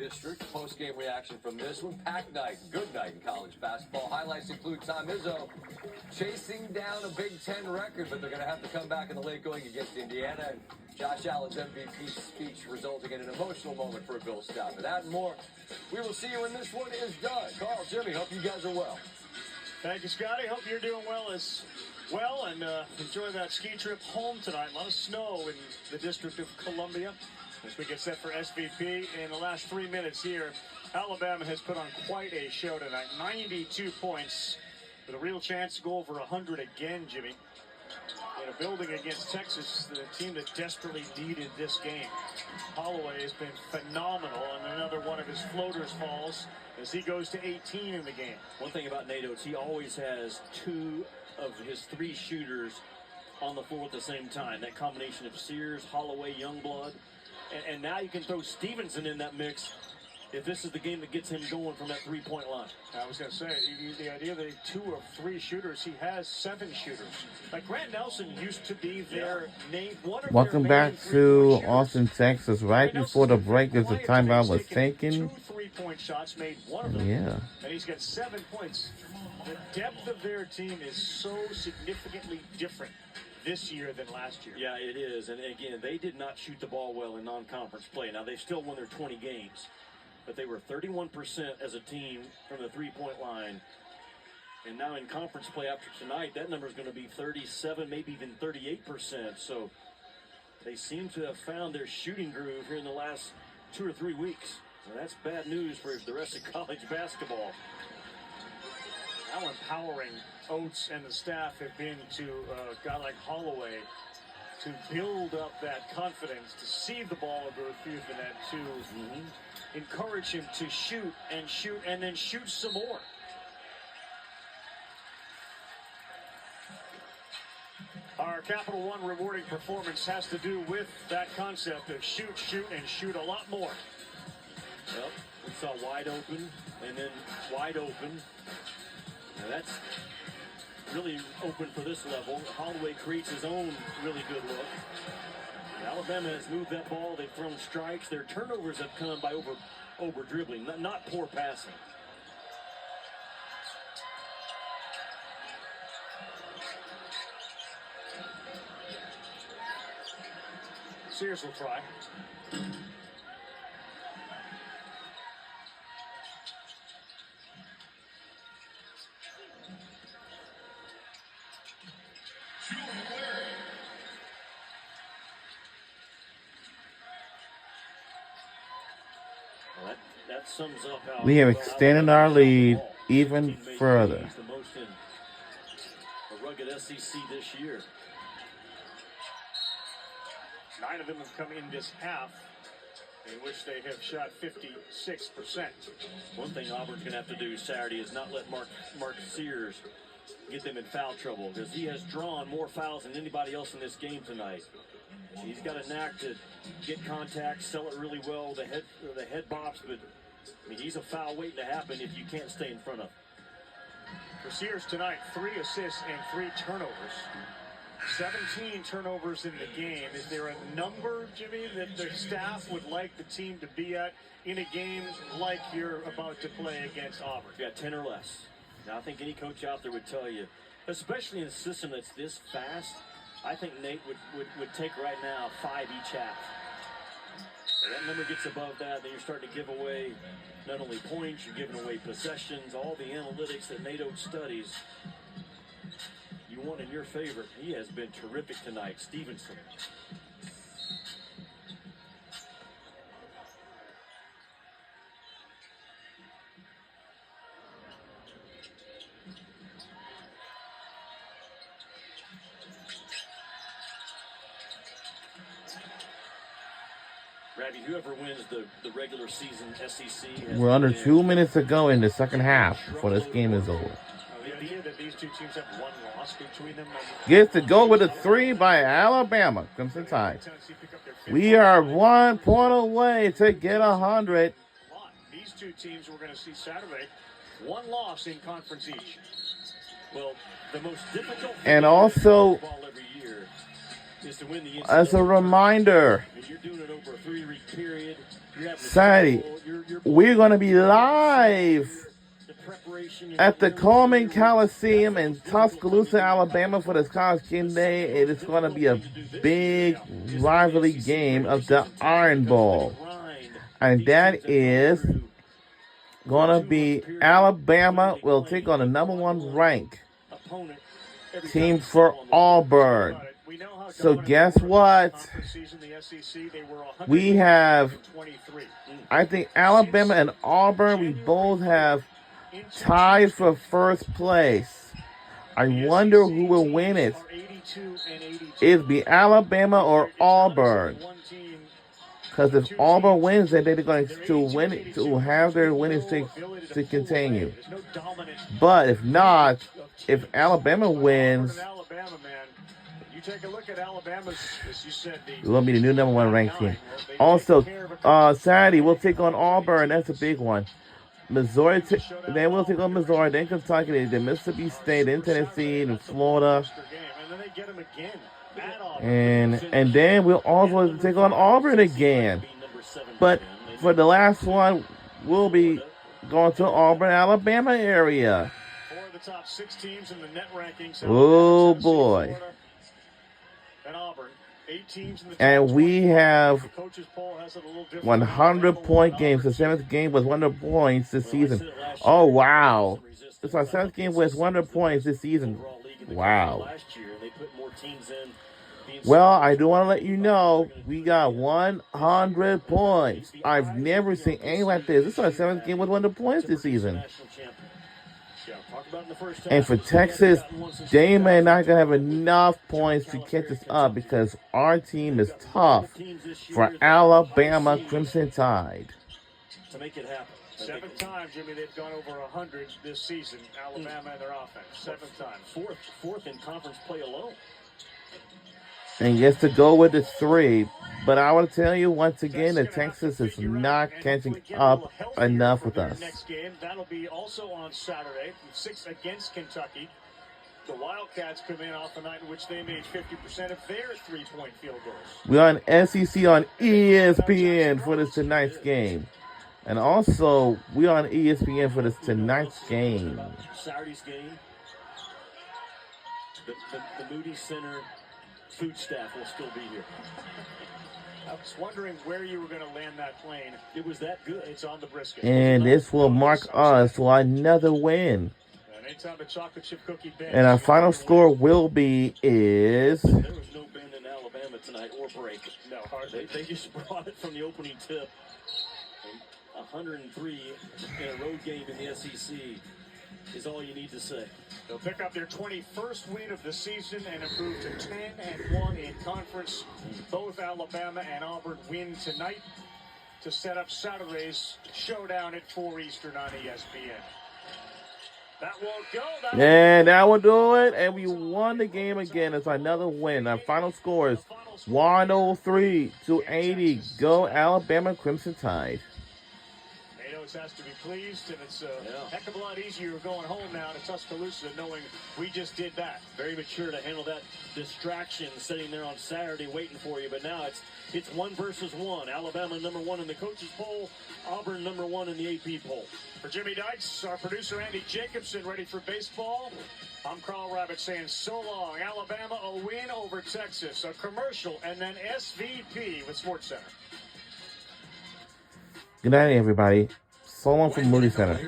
District post-game reaction from this one. Packed night, good night in college basketball. Highlights include Tom Izzo chasing down a Big Ten record, but they're going to have to come back in the late going against Indiana. And Josh Allen's MVP speech resulting in an emotional moment for a Bill Stafford. That and more. We will see you when this one is done. Carl, Jimmy, hope you guys are well. Thank you, Scotty. Hope you're doing well as well, and enjoy that ski trip home tonight. A lot of snow in the District of Columbia as we get set for SVP. In the last 3 minutes here, Alabama has put on quite a show tonight. 92 points with a real chance to go over 100 again, Jimmy. In a building against Texas, the team that desperately needed this game. Holloway has been phenomenal, and another one of his floaters falls as he goes to 18 in the game. One thing about Nate Oates, he always has two of his three shooters on the floor at the same time. That combination of Sears, Holloway, Youngblood. And now you can throw Stevenson in that mix if this is the game that gets him going from that three-point line. I was going to say, the idea that 2 of 3 shooters, he has 7 shooters. Like Grant Nelson used to be their name. Welcome back to Austin, Texas. Right before the break, there's a timeout was taken. 2 3-point shots, made 1 of them. Yeah. And he's got 7 points. The depth of their team is so significantly different this year than last year. Yeah, it is. And again, they did not shoot the ball well in non-conference play. Now, they still won their 20 games. But they were 31% as a team from the three-point line. And now in conference play after tonight, that number is going to be 37, maybe even 38%. So they seem to have found their shooting groove here in the last 2 or 3 weeks. Well, that's bad news for the rest of college basketball. How empowering Oates and the staff have been to a guy like Holloway to build up that confidence, to see the ball go through the net, to encourage him to shoot, and then shoot some more. Our Capital One rewarding performance has to do with that concept of shoot, and shoot a lot more. Yep, we saw wide open, and then wide open. Now that's really open for this level. Holloway creates his own really good look. Alabama has moved that ball. They've thrown strikes. Their turnovers have come by over dribbling, not poor passing. Sears will try. Well, that sums up how We have extended our lead even further. The most in a rugged SEC this year. 9 of them have come in this half, in which they have shot 56%. One thing Auburn's going to have to do Saturday is not let Mark Sears get them in foul trouble, because he has drawn more fouls than anybody else in this game tonight. He's got a knack to get contact, sell it really well, the head bops, but I mean, he's a foul waiting to happen if you can't stay in front of him. For Sears tonight, 3 assists and 3 turnovers. 17 turnovers in the game. Is there a number, Jimmy, that the staff would like the team to be at in a game like you're about to play against Auburn? Yeah, 10 or less. Now, I think any coach out there would tell you, especially in a system that's this fast, I think Nate would take right now 5 each half. If that number gets above that, then you're starting to give away not only points, you're giving away possessions, all the analytics that Nate Oates studies. You want in your favorite. He has been terrific tonight, Stevenson. Rabbi, whoever wins the regular season SEC. We're under 2 minutes to go in the second half before this game is over. The idea that these 2 teams have 1 loss between them. Gets to go with a 3 by Alabama. Comes to tie. We are 1 point away to get 100. These 2 teams we're going to see Saturday, 1 loss in conference each. Well, the most difficult and also ball every year is to win the as a reminder, You're doing it over a 3-week period. Saturday, we're going to be live at the Coleman Coliseum in Tuscaloosa, Alabama for this College Game Day. It is going to be a big rivalry game of the Iron Bowl. And that is going to be Alabama will take on the #1 ranked team for Auburn. So guess what? We have, I think Alabama and Auburn, we both have tied for first place. I wonder who will win it. It'll be Alabama or Auburn. Because if Auburn wins, then they're going to win it, to have their winning streak to continue. But if not, if Alabama wins, you take a look at Alabama's, as you said, it will be the new #1 ranked team. Also, Saturday, we'll take on Auburn. That's a big one. Missouri, then we'll take on Missouri, then Kentucky, then Mississippi State, then Tennessee, and Florida. And then we'll also take on Auburn again. But for the last one, we'll be going to Auburn, Alabama area. Four of the top 6 teams in the net rankings. Oh, boy. And Auburn, 8 teams in the and we have 100 100-point games. The 7th game was 100 points this season. Oh, wow. It's our 7th game with 100 points this season. Wow. Well, I do want to let you know, we got 100 points. I've never seen anything like this. This is our 7th game with 100 points this season. And for Texas, they may not gonna have enough points to catch us up because our team is tough for Alabama Crimson Tide. To make it happen. 7th time, Jimmy, they've gone over 100 this season, Alabama and their offense. 7th time. Fourth in conference play alone. And gets to go with the 3. But I want to tell you once again that Texas is not catching up enough with us. Next game, that'll be also on Saturday, 6 against Kentucky. The Wildcats come in off a night in which they made 50% of their 3-point field goals. We're on SEC on ESPN for this tonight's game. And also, we're on ESPN for this tonight's game. Saturday's game, the Moody Center food staff will still be here. I was wondering where you were going to land that plane. It was that good. It's on the brisket. And this will mark us to another win. Anytime a chocolate chip cookie bends, and our final score will be is... There was no bend in Alabama tonight or break. No, hardly. They just brought it from the opening tip. 103 in a road game in the SEC is all you need to say. They'll pick up their 21st win of the season and improve to 10-1 in conference. Both Alabama and Auburn win tonight to set up Saturday's showdown at 4 Eastern on ESPN. That won't go. And that will do it. And we won the game again. It's another win. Our final score is 103-80. Go Alabama Crimson Tide. Has to be pleased, and it's a heck of a lot easier going home now to Tuscaloosa knowing we just did that. Very mature to handle that distraction sitting there on Saturday waiting for you, but now it's 1 versus 1. Alabama #1 in the coaches poll, Auburn #1 in the AP poll. For Jimmy Dykes, our producer Andy Jacobson ready for baseball. I'm Carl Rabbit saying so long. Alabama a win over Texas, a commercial, and then SVP with SportsCenter. Good night, everybody. So long from Moody Center.